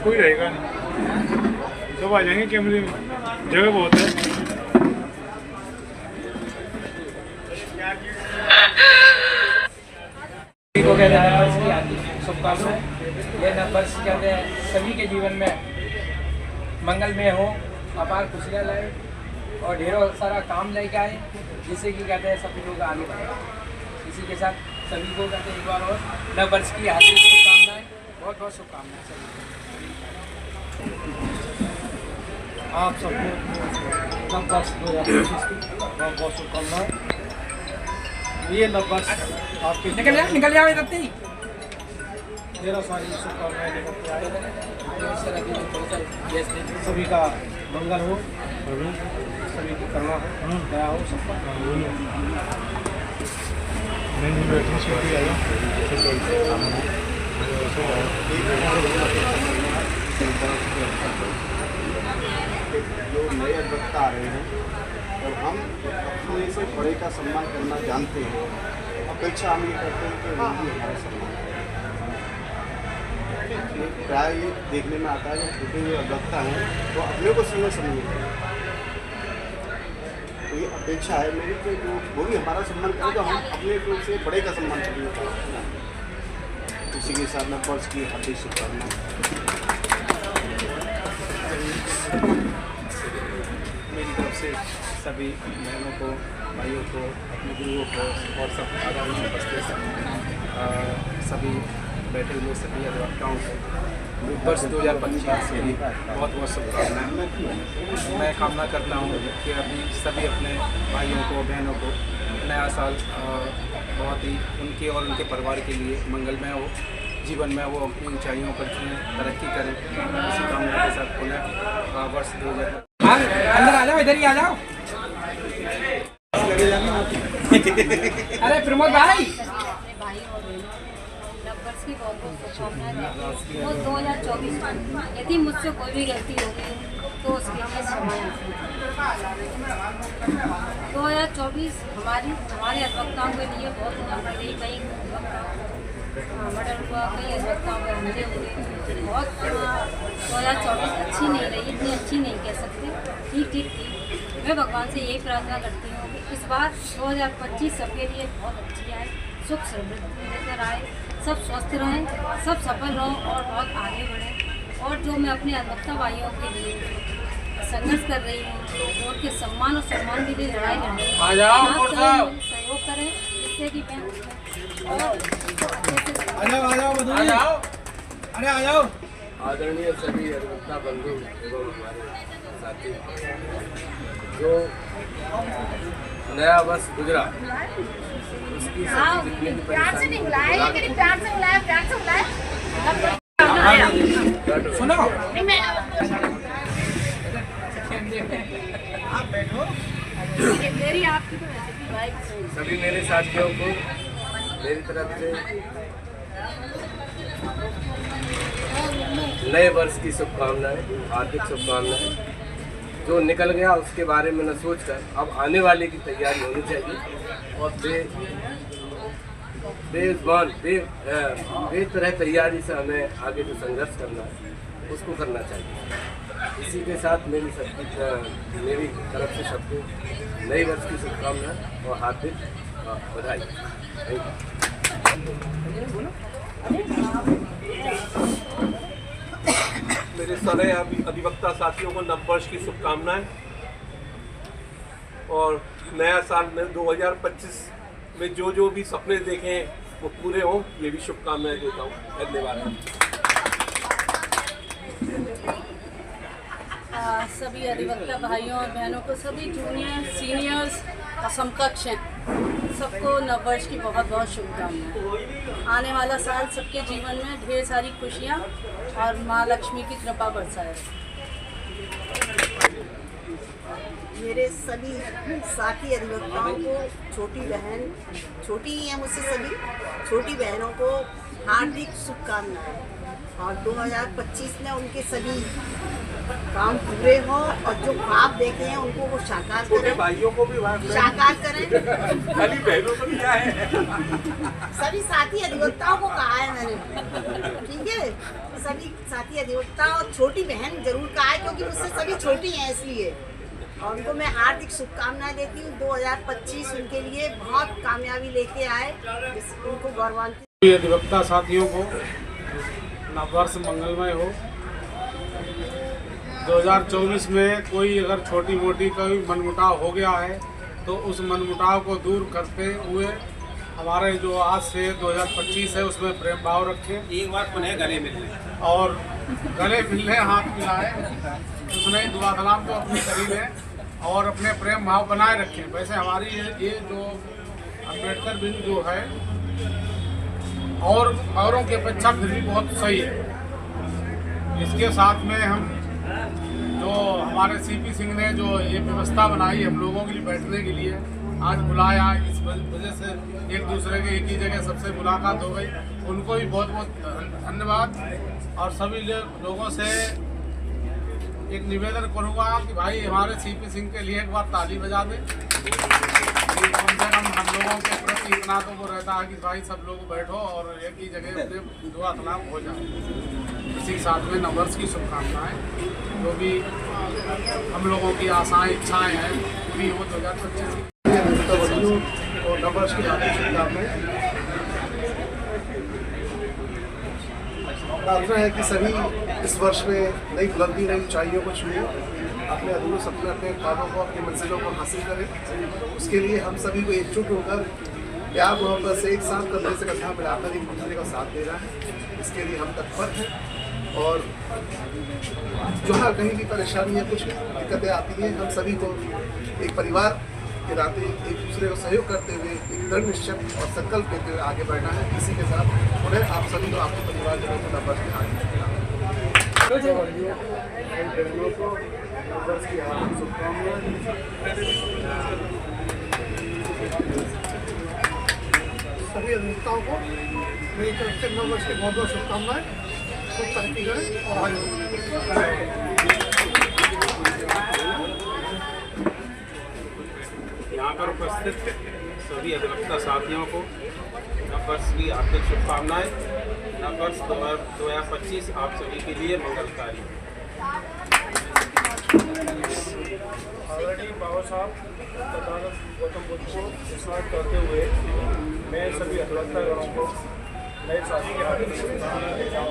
कोई रहेगा नहीं, सब आ जाएंगे कैमरे में, जगह बहुत है। को कहते हैं नववर्ष की हार्दिक शुभकामनाएं। यह नववर्ष कहते हैं सभी के जीवन में मंगलमय हो, अपार खुशियाँ लाए और ढेरों सारा काम लेके आए, जिससे कि कहते हैं सभी लोग आगे बढ़े। इसी के साथ सभी को कहते हैं एक बार और नववर्ष की हार्दिक शुभकामनाएं, बहुत बहुत शुभकामनाएं सभी को। आप सबको नववर्ष 2025 की बहुत बहुत शुभकामनाएं। ये नववर्ष आपके निकल जाओ इधर ही। मेरा सारी शुभकामनाएं लेकर के आए, सभी का मंगल हो, सभी की करुणा हो, दया हो सबका। जो नए वक्ता आ रहे हैं और हम अपने से बड़े का सम्मान करना जानते हैं, अपेक्षा हम ये करते हैं कि वो भी हमारा सम्मान करें। प्राय ये देखने में आता है जब छोटे हुए वक्ता हैं तो अपने को सीनियर समझते हैं, तो ये अपेक्षा है मेरी कि वो भी हमारा सम्मान करें, तो हम अपने से बड़े का सम्मान करेंगे। इसी के साथ नववर्ष की हार्दिक शुभकामनाएं। मेरी तरफ से सभी बहनों को, भाइयों को, अपने गुरुओं को और सब आगामी उपस्थित सभी बैठे हुए सभी अधिवक्ताओं को वर्ष 2025 के लिए बहुत बहुत शुभकामनाएं। मैं कामना करता हूँ कि अभी सभी अपने भाइयों को, बहनों को नया साल बहुत ही उनके और उनके परिवार के लिए मंगलमय हो, जीवन में वो अपनी ऊंचाइयों पर तरक्की करें। इसी कामना के साथ पुनः वर्ष 2000 अंदर आ जाओ, इधर ही आ जाओ। अरे प्रमोद भाई, नववर्ष की बहुत बहुत शुभकामनाएं। वो 2024 यदि मुझसे कोई भी गलती हो गई तो उसके लिए क्षमा याचना। 2024 हमारे अधिवक्ताओं के लिए बहुत नंबर रही, कई मर्डर हुआ, कई अधिवक्ताओं के हमले हुए, बहुत 2024 अच्छी नहीं रही, इतनी अच्छी नहीं कह सकते, ठीक थी। मैं भगवान से यही प्रार्थना करती हूँ कि इस बार 2025 सबके लिए बहुत अच्छी आए, सुख समृद्धि लेकर आए, सब स्वस्थ रहें, सब सफल रहें और बहुत आगे बढ़ें। और जो मैं अपने अधिवक्ता भाइयों के लिए संघर्ष कर रही हूँ, उनके सम्मान और सम्मान के लिए लड़ाई लड़ें, सहयोग करें, जिससे कि मैं और आदरणीय सभी अधिवक्ता बंधु एवं हमारे साथी, जो नया वर्ष गुजरा उसकी सुनो सभी मेरे साथियों को मेरी तरफ से नए वर्ष की शुभकामनाएं, हार्दिक शुभकामनाएं। जो निकल गया उसके बारे में न सोचकर अब आने वाले की तैयारी होनी चाहिए और बेतरह तैयारी से हमें आगे जो संघर्ष करना है उसको करना चाहिए। इसी के साथ मेरी तरफ से सबको नए वर्ष की शुभकामनाएं और हार्दिक बधाई। मेरे सारे अधिवक्ता साथियों को नववर्ष की शुभकामनाएं और नया साल 2025 में जो भी सपने देखे हैं वो पूरे हों, ये भी शुभकामनाएं देता हूँ। धन्यवाद। सभी अधिवक्ता भाइयों और बहनों को, सभी जूनियर सीनियर्स और समकक्ष हैं, सबको नववर्ष की बहुत बहुत शुभकामनाएं। आने वाला साल सबके जीवन में ढेर सारी खुशियाँ और माँ लक्ष्मी की कृपा बरसाए। मेरे सभी साथी अधिवक्ताओं को, छोटी बहन, छोटी ही है मुझसे सभी, छोटी बहनों को हार्दिक शुभकामनाएं, और 2025 में उनके सभी काम पूरे हों और जो ख्वाब देखे हैं उनको वो साकार करें, भाइयों को भी साकार करें। खाली बहनों को क्या है, सभी साथी अधिवक्ताओं को कहा है मैंने, ठीक है, सभी साथी अधिवक्ता और छोटी बहन जरूर कहा है क्योंकि मुझसे सभी छोटी हैं इसलिए, और उनको मैं हार्दिक शुभकामनाएं देती हूँ। 2025 उनके लिए बहुत कामयाबी लेके आए, उनको गौरवान्वित। अधिवक्ता साथियों को नववर्ष मंगलमय हो। 2024 में कोई अगर छोटी मोटी कोई मनमुटाव हो गया है तो उस मनमुटाव को दूर करते हुए हमारे जो आज से 2025 है उसमें प्रेम भाव रखें। एक बार पुनः गले मिलने और गले मिलने, हाथ मिलाएं, उसमें दुआ सलाम को अपनी करीबें और अपने प्रेम भाव बनाए रखें। वैसे हमारी ये जो अम्बेडकर बिल जो है और औरों की अपेक्षा फिर भी बहुत सही है। इसके साथ में हम जो हमारे सीपी सिंह ने जो ये व्यवस्था बनाई हम लोगों के लिए बैठने के लिए आज बुलाया, इस वजह से एक दूसरे के एक ही जगह सबसे मुलाकात हो गई, उनको भी बहुत बहुत धन्यवाद। और सभी लोगों से एक निवेदन करूँगा कि भाई हमारे सीपी सिंह के लिए एक बार ताली बजा दें। कम से कम हम लोगों के प्रति इतना तो वो रहता है कि भाई सब लोग बैठो और एक ही जगह अपने दुआ सलाम हो जाए। इसी साथ में नववर्ष की शुभकामनाएं, जो भी हम लोगों की आशाएं इच्छाएं हैं भी वो 2025 और नववर्ष की हार्दिक शुभकामनाएं। प्रार्थना है कि सभी इस वर्ष में नई बुलंदी, नई ऊंचाइयों को छुए, अपने अधूरे सपने, अपने ख्वाबों को, अपनी मंजिलों को हासिल करें। उसके लिए हम सभी को एकजुट होकर प्यार मोहब्बत से एक साथ कंधे से कंधा मिलाकर एक दूसरे का साथ दे रहा है। इसके लिए हम तत्पर हैं और जहाँ कहीं भी परेशानी या कुछ दिक्कतें आती हैं, हम सभी को एक परिवार के नाते एक दूसरे को सहयोग करते हुए एक दृढ़ निश्चय और संकल्प लेते हुए आगे बढ़ना है। इसी के साथ उन्हें आप सभी को, आपके परिवार के लोगों को नववर्ष की हार्दिक सभी अधिवक्ताओं को मेरी तरफ से नववर्ष की बहुत बहुत शुभकामनाएं। खूब तरक्की करें और आगे यहाँ पर उपस्थित सभी अधिवक्ता साथियों को नववर्ष की हार्दिक शुभकामनाएं। नववर्ष 2025 आप सभी के लिए मंगलकारी। ऑलरेडी बाबा साहब तथागत गौतम बुद्ध को स्मरण करते हुए मैं सभी अधिवक्ता गणों को नए साल की हार्दिक शुभकामनाएं देता हूँ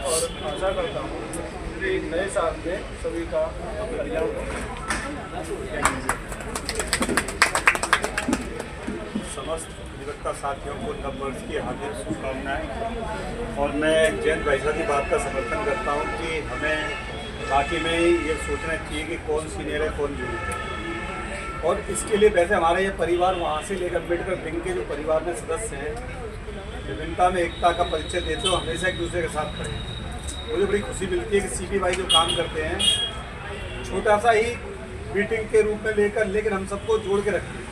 और आशा करता हूँ कि नए साल में सभी का कल्याण हो। समस्त अधिवक्ता साथियों को नववर्ष की हार्दिक शुभकामनाएं। और मैं जयंत भाई साहब की बात का समर्थन करता हूं कि हमें बाकी में ये सोचना चाहिए कि कौन सीनियर है कौन जूनियर है। और इसके लिए वैसे हमारा ये परिवार वहाँ से लेकर अम्बेडकर विंग के जो परिवार में सदस्य हैं, विभिन्नता में एकता का परिचय देते हो, हमेशा एक दूसरे के साथ खड़े। मुझे बड़ी खुशी मिलती है कि सीपी भाई जो काम करते हैं छोटा सा ही मीटिंग के रूप में लेकर, लेकिन हम सबको जोड़ के रखते हैं।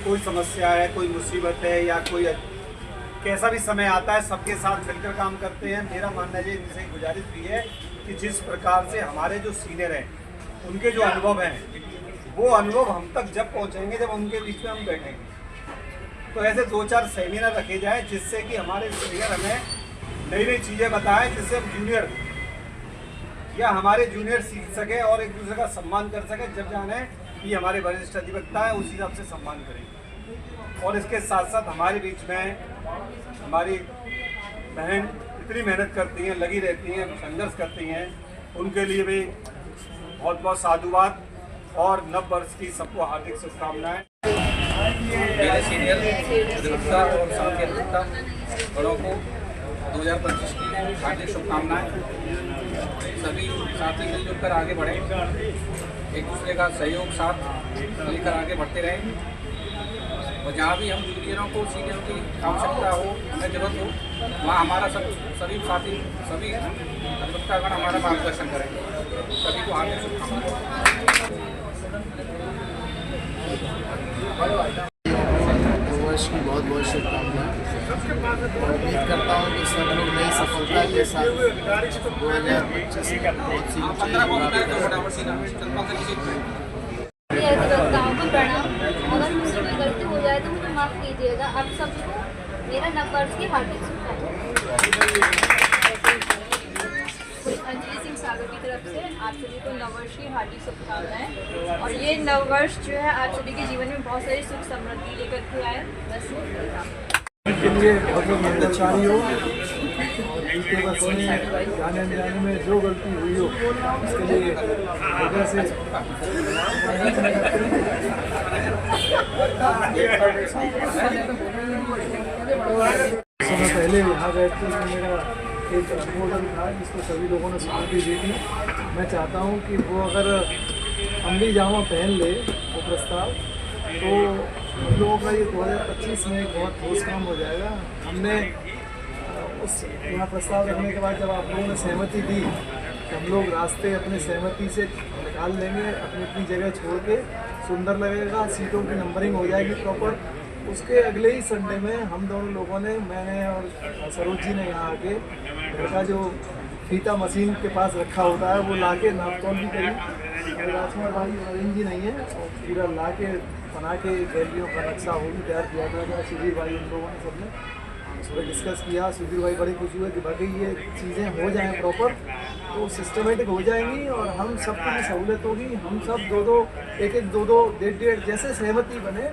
कोई समस्या है, कोई मुसीबत है या कोई कैसा भी समय आता है, सबके साथ मिलकर काम करते हैं। मेरा मानना है, इनसे गुजारिश भी है कि जिस प्रकार से हमारे जो सीनियर हैं उनके जो अनुभव हैं वो अनुभव हम तक जब पहुंचेंगे जब उनके बीच में हम बैठेंगे, तो ऐसे 2-4 सेमिनार रखे जाए जिससे कि हमारे सीनियर हमें नई नई चीज़ें बताएं, जिससे हम जूनियर या हमारे जूनियर सीख सके और एक दूसरे का सम्मान कर सके। जब जाने कि हमारे वरिष्ठ अधिवक्ता है उस हिसाब से सम्मान करेंगे। और इसके साथ साथ हमारे बीच में हमारी बहन इतनी मेहनत करती हैं, लगी रहती हैं, संघर्ष करती हैं, उनके लिए भी बहुत बहुत साधुवाद और नववर्ष की सबको हार्दिक शुभकामनाएं। मेरे सीनियर अधिवक्ता और साथी अधिवक्ता बड़ों को 2025 की हार्दिक शुभकामनाएं। सभी साथी मिलजुल कर आगे बढ़ें, एक दूसरे का सहयोग साथ लेकर आगे बढ़ते रहें और जहाँ भी हम जूनियरों को सीनियरों की आवश्यकता हो, हमें जरूरत हो, वहाँ हमारा सभी साथी, सभी अधिवक्तागण हमारा मार्गदर्शन करें। सभी को हार्दिक शुभकामनाएं। नववर्ष की बहुत बहुत शुभकामनाएं। उम्मीद करता हूँ कि सब लोग नई सफलता के साथ 2025 में बहुत सी ऊंचाई प्राप्त करें। अधिवक्ताओं को प्रणाम। अगर मुझसे कोई गलती हो जाए तो मुझे माफ़ कीजिएगा। आप सबको मेरा नववर्ष की हार्दिक शुभकामनाएं। अंजलि सिंह सागर की तरफ से आप सभी को नववर्ष की हार्दिक शुभकामनाएं। और ये नववर्ष जो है आप सभी के जीवन में बहुत सारी सुख समृद्धि लेकर के आए। बस के लिए बहुत बहुत मंगलकारी हो। बीते वर्ष में जाने अनजाने में जो गलती हुई हो उसके लिए वजह से समय पहले यहाँ बैठते हुए मेरा एक अनुमोदन था जिसको सभी लोगों ने स्वीकृति दी थी। मैं चाहता हूँ कि वो अगर अमली जामा पहन ले वो प्रस्ताव, तो हम लोगों का ये 2025 में एक बहुत ठोस काम हो जाएगा। हमने उस यहाँ प्रस्ताव रखने के बाद जब आप लोगों ने सहमति दी तो हम लोग रास्ते अपने सहमति से निकाल लेंगे, अपनी अपनी जगह छोड़ के, सुंदर लगेगा, सीटों की नंबरिंग हो जाएगी प्रॉपर। उसके अगले ही संडे में हम दोनों लोगों ने, मैंने और सरोज जी ने यहाँ आके घर का जो फीता मशीन के पास रखा होता है वो ला के नापतोल भी करी। राजकुमार भाई नवीन जी नहीं है, और पूरा ला के बना के गैलरियों का नक्शा वो भी तैयार किया था। सुधीर भाई उन लोगों ने सबने उसमें डिस्कस किया। सुधीर भाई बड़े खुश हुए कि बाकी ये चीज़ें हो जाएं प्रॉपर तो सिस्टमेटिक हो जाएंगी और हम सबको भी सहूलत होगी। हम सब दो एक दो डेढ़ जैसे सहमति बने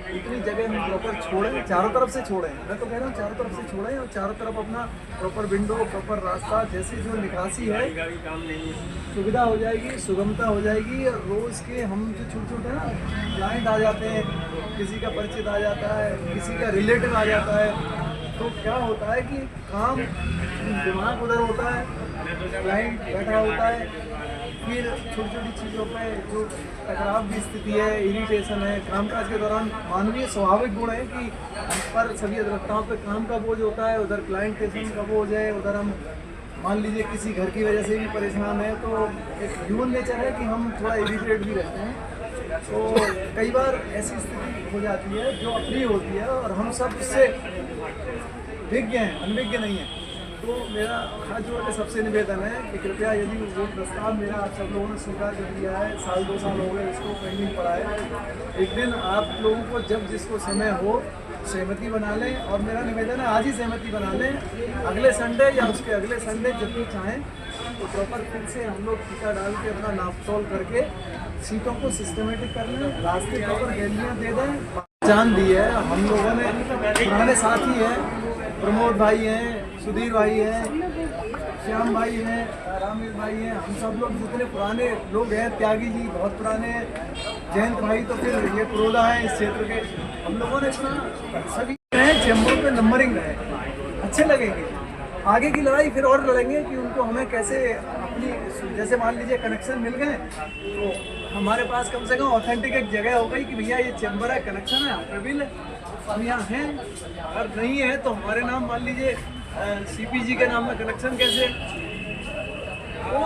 इतनी जगह हम प्रॉपर छोड़ें, चारों तरफ से छोड़ें। मैं तो कह रहा हूँ चारों तरफ से छोड़ें और चारों तरफ अपना प्रॉपर विंडो, प्रॉपर रास्ता, जैसी जो निकासी है सुविधा हो जाएगी, सुगमता हो जाएगी। रोज़ के हम जो छोटे ना क्लाइंट आ जाते हैं, किसी का परिचित आ जाता है, किसी का रिलेटिव आ जाता है, तो क्या होता है कि काम दिमाग उधर होता है, क्लाइंट बैठा होता है, फिर छोटी छोटी चीज़ों पे जो टकराव की स्थिति है, इरिटेशन है, कामकाज के दौरान मानवीय स्वाभाविक गुण है कि हम पर सभी अधिवक्ताओं पे काम का बोझ होता है, उधर क्लाइंट टेंशन का बोझ है, उधर हम मान लीजिए किसी घर की वजह से भी परेशान है, तो एक ह्यूमन नेचर है कि हम थोड़ा इरिटेट भी रहते हैं। तो कई बार ऐसी स्थिति हो जाती है जो अप्रिय होती है और हम सब इससे विज्ञ हैं, अनविज्ञ नहीं है। तो मेरा हाथ जोड़ के सबसे निवेदन है कि कृपया यदि वो प्रस्ताव मेरा आप सब लोगों ने स्वीकार कर दिया है, 1-2 साल हो गए इसको पेंडिंग पड़ा है, एक दिन आप लोगों को जब जिसको समय हो सहमति बना लें। और मेरा निवेदन है आज ही सहमति बना लें, अगले संडे या उसके अगले संडे जब भी चाहें तो प्रॉपर फिर से हम लोग टीका डाल के अपना नापतोल करके सीटों को सिस्टमेटिक कर लें, रास्ते प्रॉपर गैलरियाँ दे दें। पहचान दी है हम लोगों ने, पुराने साथी हैं, प्रमोद भाई हैं, सुधीर भाई हैं, श्याम भाई हैं, रामवीर भाई हैं, हम सब लोग जितने पुराने लोग हैं, त्यागी जी बहुत पुराने हैं, जयंत भाई तो फिर ये पुरोधा है इस क्षेत्र के, हम लोगों ने सभी चैम्बरों पे नंबरिंग रहे, अच्छे लगेंगे। आगे की लड़ाई फिर और लड़ेंगे कि उनको हमें कैसे अपनी, जैसे मान लीजिए कनेक्शन मिल गए तो हमारे पास कम से कम ऑथेंटिक एक जगह हो गई कि भैया ये चैम्बर है, कनेक्शन है, अवेलेबल है, हम यहाँ हैं। अगर नहीं है तो हमारे नाम मान लीजिए सीपीजी के नाम में कनेक्शन कैसे। तो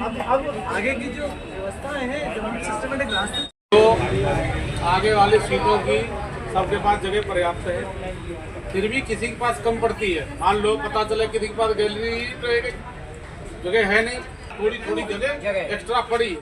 अब आगे की जो व्यवस्थाएं हैं, जब हम सिस्टमेटिक रास्ते, तो आगे वाली सीटों की सबके पास जगह पर्याप्त है, फिर भी किसी के पास कम पड़ती है। मान लो पता चले किसी के पास गैलरी जगह है नहीं, थोड़ी थोड़ी जगह एक्स्ट्रा पड़ी।